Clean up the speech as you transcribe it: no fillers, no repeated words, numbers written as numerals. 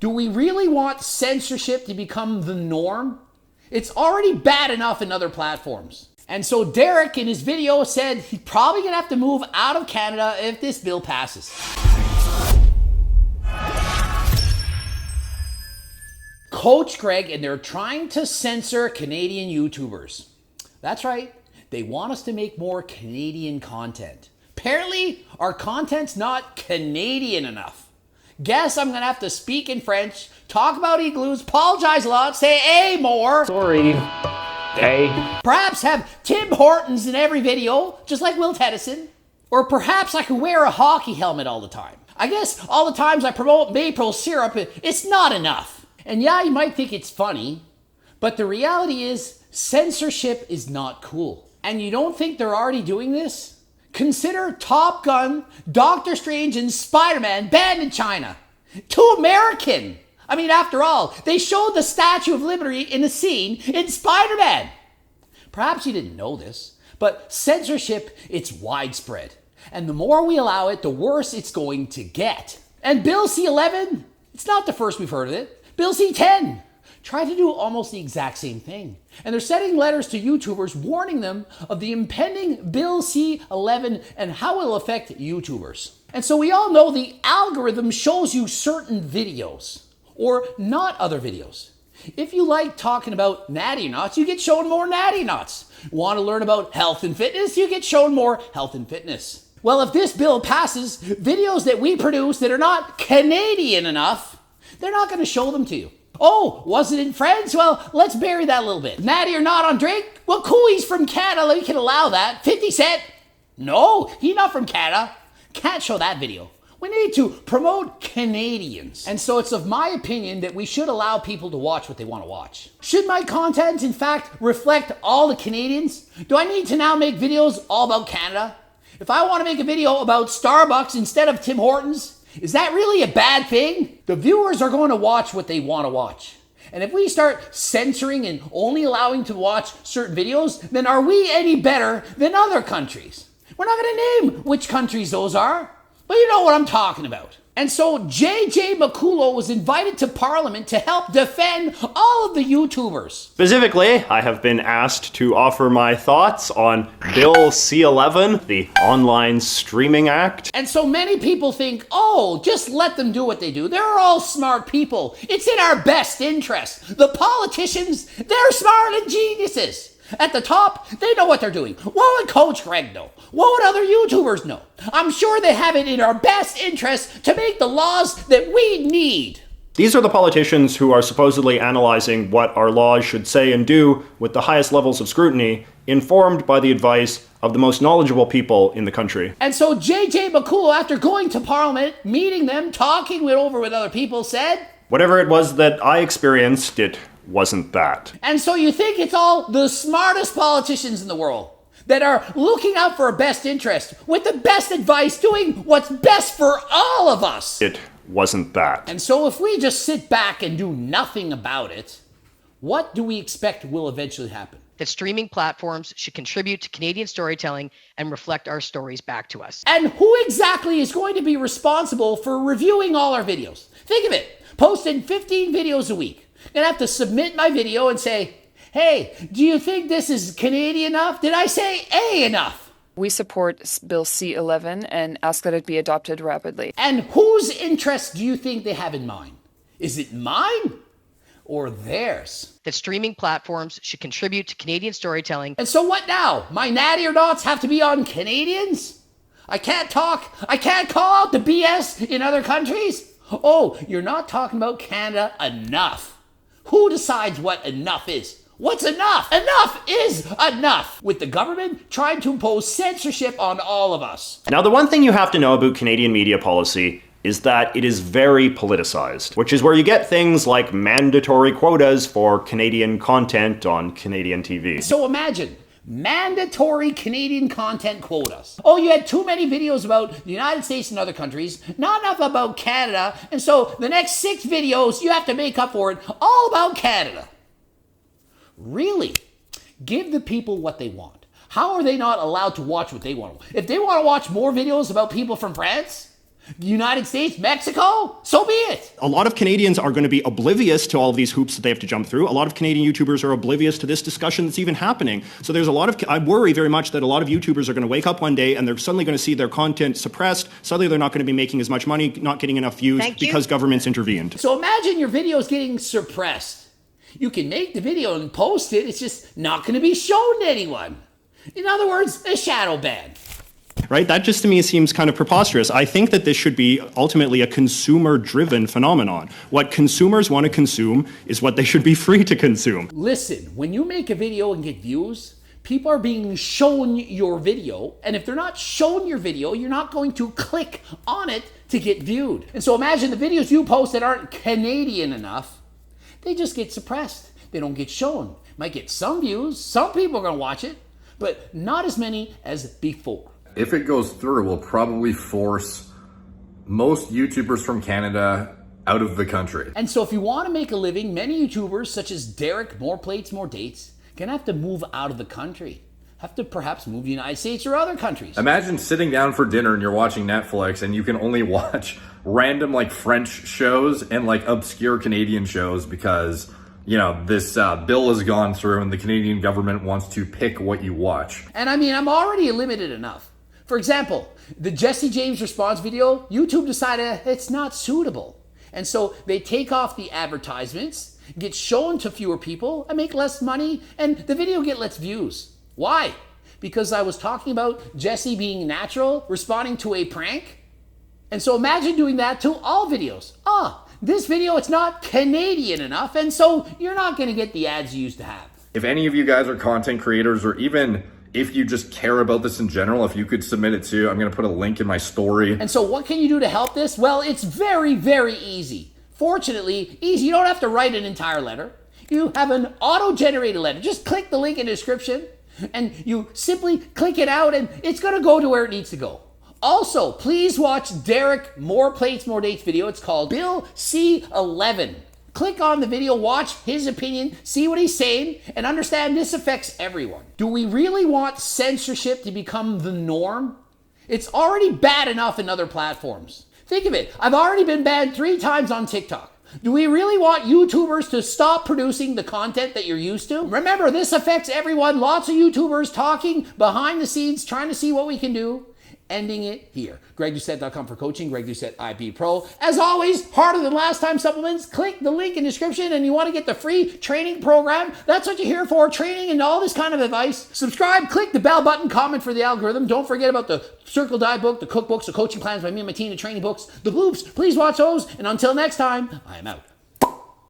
Do we really want censorship to become the norm? It's already bad enough in other platforms. And so Derek in his video said he's probably gonna have to move out of Canada if this bill passes. Coach Greg, and they're trying to censor Canadian YouTubers. That's right, they want us to make more Canadian content. Apparently, our content's not Canadian enough. Guess I'm gonna have to speak in French, talk about igloos, apologize a lot, say "eh" more. Sorry. Hey. Perhaps have Tim Hortons in every video, just like Will Tedison. Or perhaps I could wear a hockey helmet all the time. I guess all the times I promote maple syrup, it's not enough. And yeah, you might think it's funny, but the reality is censorship is not cool. And you don't think they're already doing this? Consider Top Gun, Doctor Strange, and Spider-Man banned in China. Too American. I mean, after all, they showed the Statue of Liberty in a scene in Spider-Man. Perhaps you didn't know this, but censorship, it's widespread. And the more we allow it, the worse it's going to get. And Bill C-11, it's not the first we've heard of it. Bill C-10 tried to do almost the exact same thing. And they're sending letters to YouTubers warning them of the impending Bill C-11 and how it will affect YouTubers. And so we all know the algorithm shows you certain videos or not other videos. If you like talking about natty knots, you get shown more natty knots. Want to learn about health and fitness, you get shown more health and fitness. Well, if this bill passes, videos that we produce that are not Canadian enough, they're not going to show them to you. Oh, was it in Friends? Well, let's bury that a little bit. Natty or not on Drake? Well, cool, he's from Canada. We can allow that. 50 Cent? No, he's not from Canada. Can't show that video. We need to promote Canadians. And so it's of my opinion that we should allow people to watch what they want to watch. Should my content, in fact, reflect all the Canadians? Do I need to now make videos all about Canada? If I want to make a video about Starbucks instead of Tim Hortons, is that really a bad thing? The viewers are going to watch what they want to watch. And if we start censoring and only allowing to watch certain videos, then are we any better than other countries? We're not going to name which countries those are, but you know what I'm talking about. And so JJ McCullough was invited to Parliament to help defend all of the YouTubers. Specifically, I have been asked to offer my thoughts on Bill C-11, the Online Streaming Act. And so many people think, oh, just let them do what they do. They're all smart people. It's in our best interest. The politicians, they're smart and geniuses. At the top, they know what they're doing. What would Coach Greg know? What would other YouTubers know? I'm sure they have it in our best interest to make the laws that we need. These are the politicians who are supposedly analyzing what our laws should say and do with the highest levels of scrutiny, informed by the advice of the most knowledgeable people in the country. And so JJ McCullough, after going to Parliament, meeting them, talking over with other people, said, whatever it was that I experienced, it wasn't that. And so you think it's all the smartest politicians in the world that are looking out for our best interest, with the best advice, doing what's best for all of us. It wasn't that. And so if we just sit back and do nothing about it, what do we expect will eventually happen? That streaming platforms should contribute to Canadian storytelling and reflect our stories back to us. And who exactly is going to be responsible for reviewing all our videos? Think of it, posting 15 videos a week. I'm gonna have to submit my video and say, hey, do you think this is Canadian enough? Did I say A enough? We support Bill C-11 and ask that it be adopted rapidly. And whose interests do you think they have in mind? Is it mine or theirs? That streaming platforms should contribute to Canadian storytelling. And so what now? My natty or nots have to be on Canadians? I can't call out the BS in other countries? Oh, you're not talking about Canada enough. Who decides what enough is? What's enough? Enough is enough, with the government trying to impose censorship on all of us. Now, the one thing you have to know about Canadian media policy is that it is very politicized, which is where you get things like mandatory quotas for Canadian content on Canadian TV. So imagine, mandatory Canadian content quotas. Oh, you had too many videos about the United States and other countries, not enough about Canada, and so the next 6 videos you have to make up for it all about Canada. Really? Give the people what they want. How are they not allowed to watch what they want? If they want to watch more videos about people from France, The United States, Mexico, so be it. A lot of Canadians are going to be oblivious to all of these hoops that they have to jump through. A lot of Canadian YouTubers are oblivious to this discussion that's even happening. So there's a lot of, I worry very much that a lot of YouTubers are going to wake up one day and they're suddenly going to see their content suppressed. Suddenly they're not going to be making as much money, not getting enough views because governments intervened. So imagine your video is getting suppressed. You can make the video and post it, it's just not going to be shown to anyone. In other words, a shadow ban. Right? That just to me seems kind of preposterous. I think that this should be ultimately a consumer-driven phenomenon. What consumers want to consume is what they should be free to consume. Listen, when you make a video and get views, people are being shown your video, and if they're not shown your video, you're not going to click on it to get viewed. And so imagine the videos you post that aren't Canadian enough, they just get suppressed. They don't get shown. Might get some views, some people are going to watch it, but not as many as before. If it goes through, we'll probably force most YouTubers from Canada out of the country. And so if you want to make a living, many YouTubers such as Derek, More Plates, More Dates, gonna have to move out of the country. Have to perhaps move to the United States or other countries. Imagine sitting down for dinner and you're watching Netflix and you can only watch random like French shows and like obscure Canadian shows because, you know, this bill has gone through and the Canadian government wants to pick what you watch. And I mean, I'm already limited enough. For example, the Jesse James response video, YouTube decided it's not suitable. And so they take off the advertisements, get shown to fewer people, and make less money, and the video get less views. Why? Because I was talking about Jesse being natural, responding to a prank. And so imagine doing that to all videos. This video, it's not Canadian enough, and so you're not gonna get the ads you used to have. If any of you guys are content creators, or even if you just care about this in general, if you could submit it too, I'm gonna put a link in my story. And so what can you do to help this? Well, it's very, very easy. Fortunately, easy. You don't have to write an entire letter. You have an auto-generated letter. Just click the link in the description and you simply click it out and it's gonna go to where it needs to go. Also, please watch Derek More Plates, More Dates video. It's called Bill C-11. Click on the video, watch his opinion, see what he's saying, and understand this affects everyone. Do we really want censorship to become the norm? It's already bad enough in other platforms. Think of it. I've already been banned 3 times on TikTok. Do we really want YouTubers to stop producing the content that you're used to? Remember, this affects everyone. Lots of YouTubers talking behind the scenes, trying to see what we can do. Ending it here. GregDoucette.com for coaching. Greg Doucette, IP Pro. As always, harder than last time supplements. Click the link in the description and you want to get the free training program. That's what you're here for, training and all this kind of advice. Subscribe, click the bell button, comment for the algorithm. Don't forget about the Circle Diet book, the cookbooks, the coaching plans by me and my team, the training books, the bloops. Please watch those. And until next time, I am out.